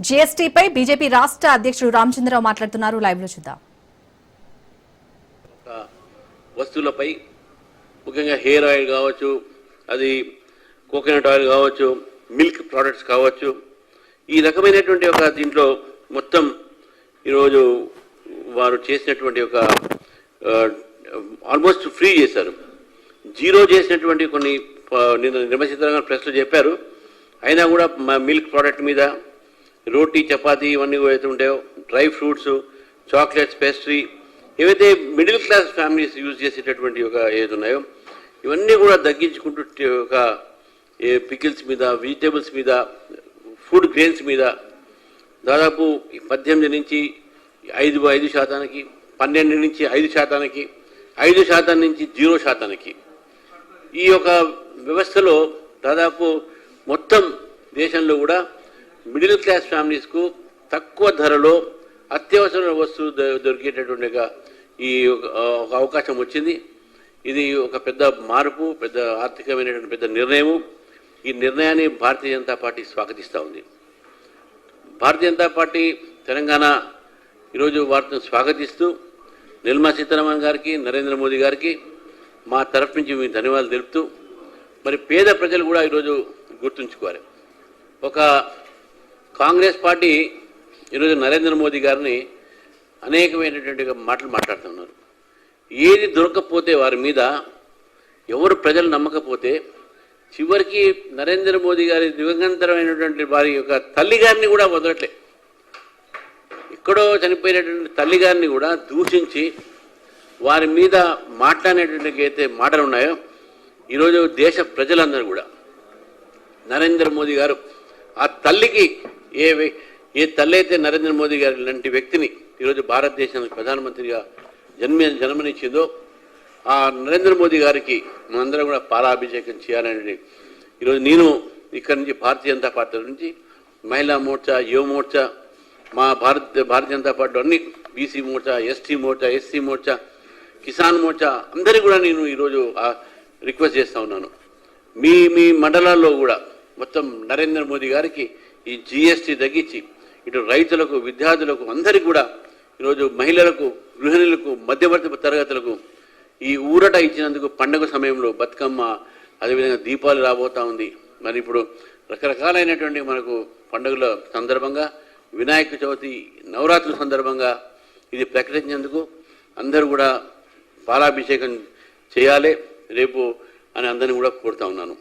జీఎస్టీపై BJP రాష్ట్ర అధ్యక్షుడు రామచంద్రరావు మాట్లాడుతున్నారు. లైవ్ లో చూద్దాం. వస్తువులపై ముఖ్యంగా హెయిర్ ఆయిల్ కావచ్చు, అది కోకోనట్ ఆయిల్ కావచ్చు, మిల్క్ ప్రోడక్ట్స్ కావచ్చు, ఈ రకమైనటువంటి ఒక దీంట్లో మొత్తం ఈరోజు వారు చేసినటువంటి ఒక ఆల్మోస్ట్ ఫ్రీ చేశారు. జీరో చేసినటువంటి కొన్ని నిర్మచిత్రంగా ప్రెస్లో చెప్పారు. అయినా కూడా మిల్క్ ప్రోడక్ట్ మీద రోటీ, చపాతీ ఇవన్నీ ఏవైతే ఉంటాయో, డ్రై ఫ్రూట్స్, చాక్లెట్స్, పేస్ట్రీ, ఏవైతే మిడిల్ క్లాస్ ఫ్యామిలీస్ యూజ్ చేసేటటువంటి ఒక ఏది ఉన్నాయో ఇవన్నీ కూడా తగ్గించుకుంటూ ఒక పికిల్స్ మీద, వెజిటేబుల్స్ మీద, ఫుడ్ గ్రెయిన్స్ మీద దాదాపు 18 నుంచి 5%, 12 నుంచి 5%, 5% నుంచి 0%. ఈ యొక్క వ్యవస్థలో దాదాపు మొత్తం దేశంలో కూడా మిడిల్ క్లాస్ ఫ్యామిలీస్కు తక్కువ ధరలో అత్యవసర వస్తువులు దొరికేటటువంటి ఈ ఒక అవకాశం వచ్చింది. ఇది ఒక పెద్ద మార్పు, పెద్ద ఆర్థికమైనటువంటి పెద్ద నిర్ణయము. ఈ నిర్ణయాన్ని భారతీయ జనతా పార్టీ స్వాగతిస్తూ ఉంది. భారతీయ జనతా పార్టీ తెలంగాణ ఈరోజు వారిని స్వాగతిస్తూ నిర్మలా సీతారామన్ గారికి, నరేంద్ర మోదీ గారికి మా తరఫు నుంచి మేము ధన్యవాదాలు తెలుపుతూ, మరి పేద ప్రజలు కూడా ఈరోజు గుర్తుంచుకోవాలి. ఒక కాంగ్రెస్ పార్టీ ఈరోజు నరేంద్ర మోదీ గారిని అనేకమైనటువంటి మాటలు మాట్లాడుతున్నారు. ఏది దొరకకపోతే వారి మీద, ఎవరు ప్రజలు నమ్మకపోతే చివరికి నరేంద్ర మోదీ గారి దివంగతమైనటువంటి వారి యొక్క తల్లి గారిని కూడా వదలట్లే. ఎక్కడో చనిపోయినటువంటి తల్లి గారిని కూడా దూషించి వారి మీద మాట్లాడేటువంటి అయితే మాటలు ఉన్నాయో, ఈరోజు దేశ ప్రజలందరూ కూడా నరేంద్ర మోదీ గారు ఆ తల్లికి ఏ తల్లి అయితే నరేంద్ర మోదీ గారి లాంటి వ్యక్తిని ఈరోజు భారతదేశానికి ప్రధానమంత్రిగా జన్మనిచ్చిందో ఆ నరేంద్ర మోదీ గారికి మనందరం కూడా పాలాభిషేకం చేయాలని ఈరోజు నేను ఇక్కడి నుంచి భారతీయ జనతా పార్టీ నుంచి మహిళా మోర్చా, యువ మోర్చా, మా భారతీయ జనతా పార్టీ అన్ని BC Morcha, ST Morcha, SC Morcha, Kisan Morcha అందరికీ కూడా నేను ఈరోజు రిక్వెస్ట్ చేస్తూ ఉన్నాను. మీ మండలాల్లో కూడా మొత్తం నరేంద్ర మోదీ గారికి ఈ జీఎస్టీ తగ్గించి ఇటు రైతులకు, విద్యార్థులకు అందరికీ కూడా ఈరోజు మహిళలకు, గృహిణులకు, మధ్యవర్తి తరగతులకు ఈ ఊరట ఇచ్చినందుకు పండుగ సమయంలో బతుకమ్మ, అదేవిధంగా దీపాలు రాబోతూ ఉంది. మరి ఇప్పుడు రకరకాలైనటువంటి మనకు పండుగల సందర్భంగా, వినాయక చవితి, నవరాత్రుల సందర్భంగా ఇది ప్రకటించినందుకు అందరూ కూడా పాలాభిషేకం చేయాలి రేపు అని అందరినీ కూడా కోరుతా ఉన్నాను.